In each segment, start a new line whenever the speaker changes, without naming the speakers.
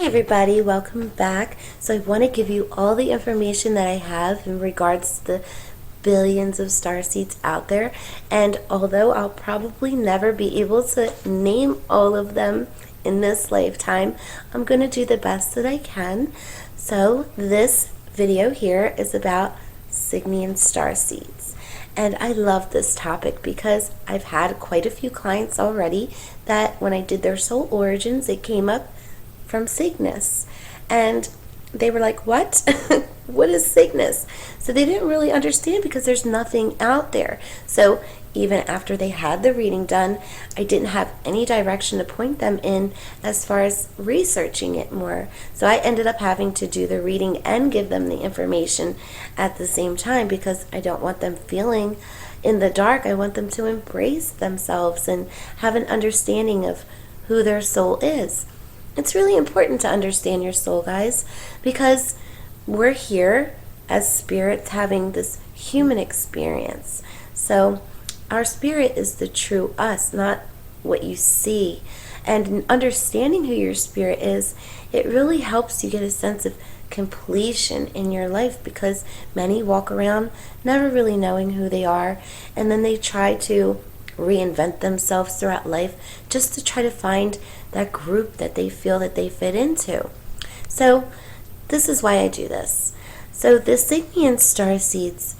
Everybody, welcome back. So I want to give you all the information that I have in regards to the billions of starseeds out there, and although I'll probably never be able to name all of them in this lifetime, I'm going to do the best that I can. So this video here is about Cygnus Starseeds. And I love this topic because I've had quite a few clients already that when I did their soul origins, it came up from Cygnus, and they were like, what? What is Cygnus? So they didn't really understand because there's nothing out there. So even after they had the reading done, I didn't have any direction to point them in as far as researching it more. So I ended up having to do the reading and give them the information at the same time because I don't want them feeling in the dark. I want them to embrace themselves and have an understanding of who their soul is. It's really important to understand your soul, guys, because we're here as spirits having this human experience. So our spirit is the true us, not what you see. And in understanding who your spirit is, it really helps you get a sense of completion in your life, because many walk around never really knowing who they are, and then they try to reinvent themselves throughout life just to try to find that group that they feel that they fit into. So this is why I do this. So the Cygnus Starseeds,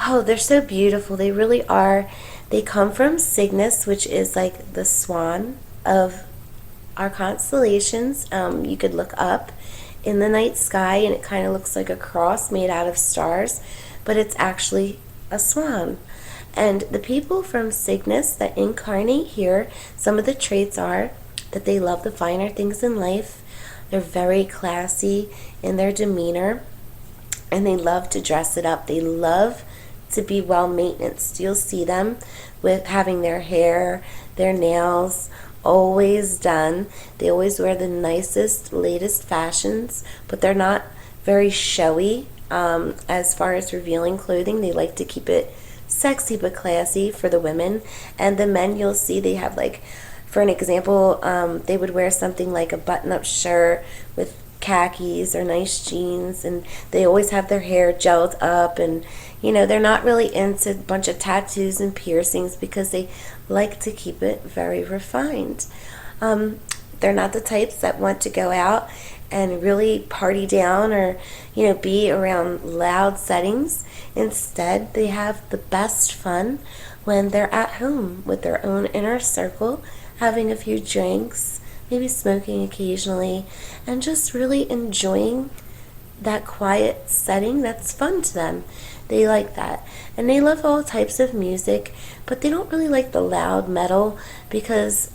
oh, they're so beautiful. They really are. They come from Cygnus, which is like the swan of our constellations. You could look up in the night sky and it kind of looks like a cross made out of stars, but it's actually a swan. And the people from Cygnus that incarnate here, some of the traits are that they love the finer things in life. They're very classy in their demeanor, and they love to dress it up. They love to be well maintenance. You'll see them with having their hair, their nails always done. They always wear the nicest, latest fashions, but they're not very showy as far as revealing clothing. They like to keep it sexy but classy for the women. And the men, you'll see they have, like, for an example, they would wear something like a button-up shirt with khakis or nice jeans, and they always have their hair gelled up, and they're not really into a bunch of tattoos and piercings because they like to keep it very refined. They're not the types that want to go out and really party down or be around loud settings. Instead, they have the best fun when they're at home with their own inner circle, having a few drinks, maybe smoking occasionally, and just really enjoying that quiet setting that's fun to them. They like that. And they love all types of music, but they don't really like the loud metal because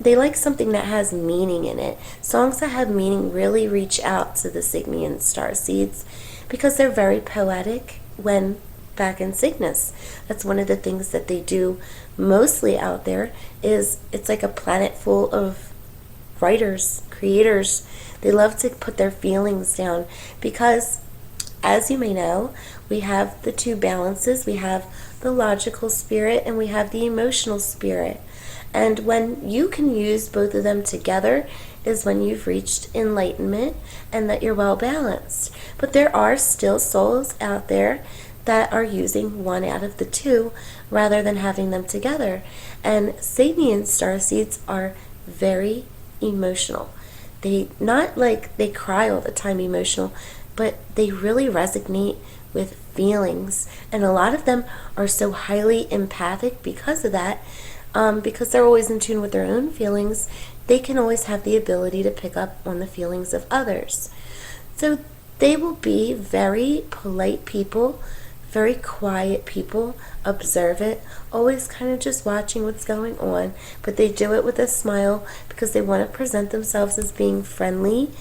they like something that has meaning in it. Songs that have meaning really reach out to the Cygnus Starseeds because they're very poetic when back in Cygnus. That's one of the things that they do mostly out there. Is it's like a planet full of writers, creators. They love to put their feelings down because, as you may know, we have the two balances. We have the logical spirit and we have the emotional spirit. And when you can use both of them together is when you've reached enlightenment and that you're well balanced. But there are still souls out there that are using one out of the two rather than having them together. And Cygnus Starseeds are very emotional. They not like they cry all the time emotional, but they really resonate with feelings. And a lot of them are so highly empathic because of that. Because they're always in tune with their own feelings, they can always have the ability to pick up on the feelings of others. So they will be very polite people, very quiet people, observant, always kind of just watching what's going on, but they do it with a smile because they want to present themselves as being friendly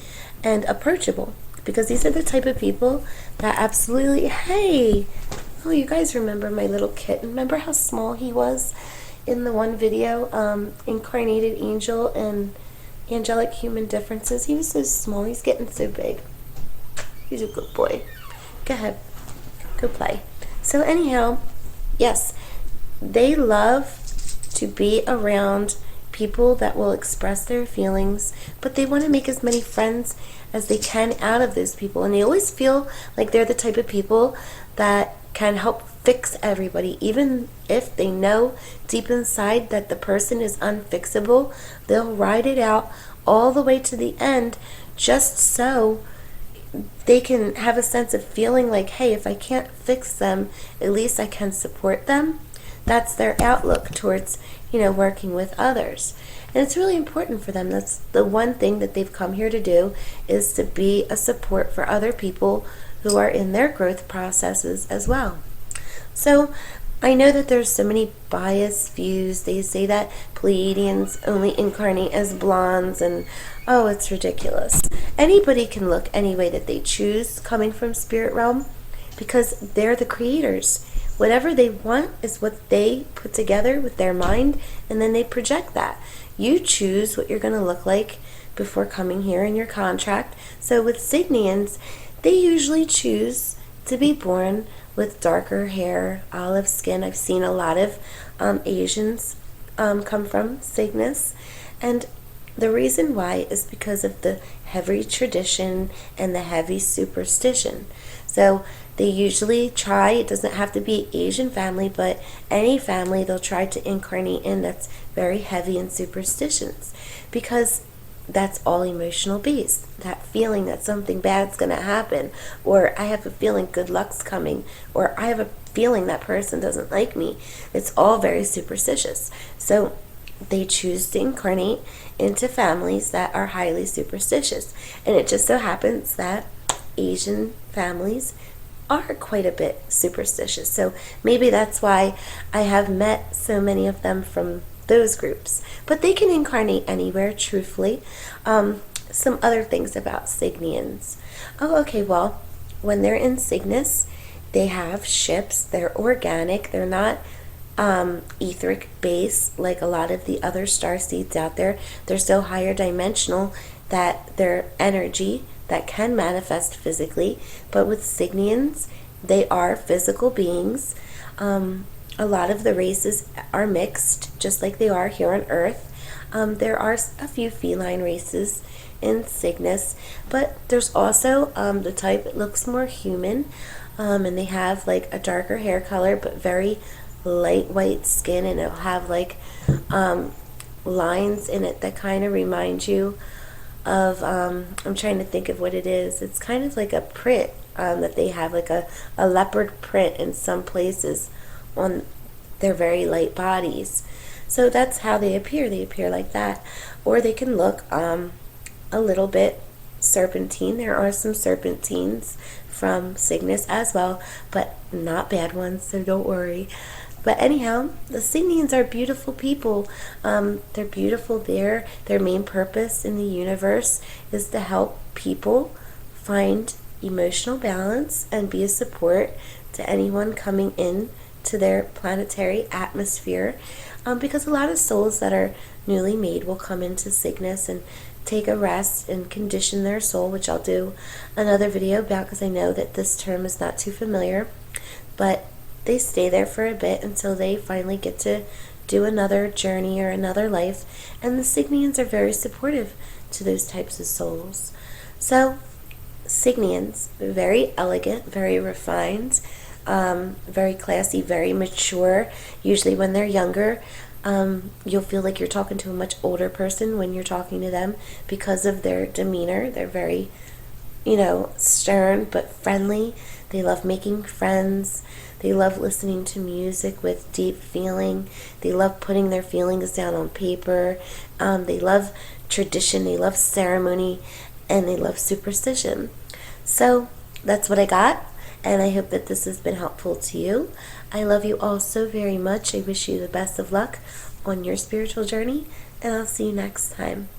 and approachable, because these are the type of people that absolutely, hey, oh, you guys remember my little kitten? Remember how small he was in the one video, Incarnated Angel and Angelic Human Differences? He was so small. He's getting so big. He's a good boy. Go ahead. Go play. So anyhow, yes, they love to be around people that will express their feelings, but they want to make as many friends as they can out of those people. And they always feel like they're the type of people that can help fix everybody. Even if they know deep inside that the person is unfixable, they'll ride it out all the way to the end just so they can have a sense of feeling like, hey, if I can't fix them, at least I can support them. That's their outlook towards, working with others. And it's really important for them. That's the one thing that they've come here to do, is to be a support for other people who are in their growth processes as well. So I know that there's so many biased views. They say that Pleiadians only incarnate as blondes, and oh, it's ridiculous. Anybody can look any way that they choose coming from spirit realm, because they're the creators. Whatever they want is what they put together with their mind, and then they project that. You choose what you're going to look like before coming here in your contract. So with Cygnians, they usually choose to be born with darker hair, olive skin. I've seen a lot of Asians come from Cygnus, and the reason why is because of the heavy tradition and the heavy superstition. So they usually try, it doesn't have to be Asian family, but any family they'll try to incarnate in that's very heavy in superstitions, because that's all emotional based. That feeling that something bad's going to happen, or I have a feeling good luck's coming, or I have a feeling that person doesn't like me. It's all very superstitious. So they choose to incarnate into families that are highly superstitious. And it just so happens that Asian families are quite a bit superstitious. So maybe that's why I have met so many of them from those groups. But they can incarnate anywhere, truthfully. Some other things about Cygnians. Oh, okay, well, when they're in Cygnus, they have ships. They're organic. They're not etheric based like a lot of the other starseeds out there. They're so higher dimensional that their energy that can manifest physically. But with Cygnians, they are physical beings. A lot of the races are mixed, just like they are here on Earth. There are a few feline races in Cygnus, but there's also the type that looks more human, and they have like a darker hair color, but very light white skin, and it'll have like lines in it that kind of remind you of, I'm trying to think of what it is. It's kind of like a print that they have, like a leopard print in some places on their very light bodies. So that's how they appear. They appear like that. Or they can look a little bit serpentine. There are some serpentines from Cygnus as well, but not bad ones, so don't worry. But anyhow, the Cygnians are beautiful people. They're beautiful there. Their main purpose in the universe is to help people find emotional balance and be a support to anyone coming in to their planetary atmosphere, because a lot of souls that are newly made will come into Cygnus and take a rest and condition their soul, which I'll do another video about, because I know that this term is not too familiar. But they stay there for a bit until they finally get to do another journey or another life, and the Cygnians are very supportive to those types of souls. So Cygnians, very elegant, very refined, very classy, very mature. Usually when they're younger, you'll feel like you're talking to a much older person when you're talking to them because of their demeanor. They're very, stern but friendly. They love making friends. They love listening to music with deep feeling. They love putting their feelings down on paper. They love tradition. They love ceremony. And they love superstition. So that's what I got. And I hope that this has been helpful to you. I love you all so very much. I wish you the best of luck on your spiritual journey. And I'll see you next time.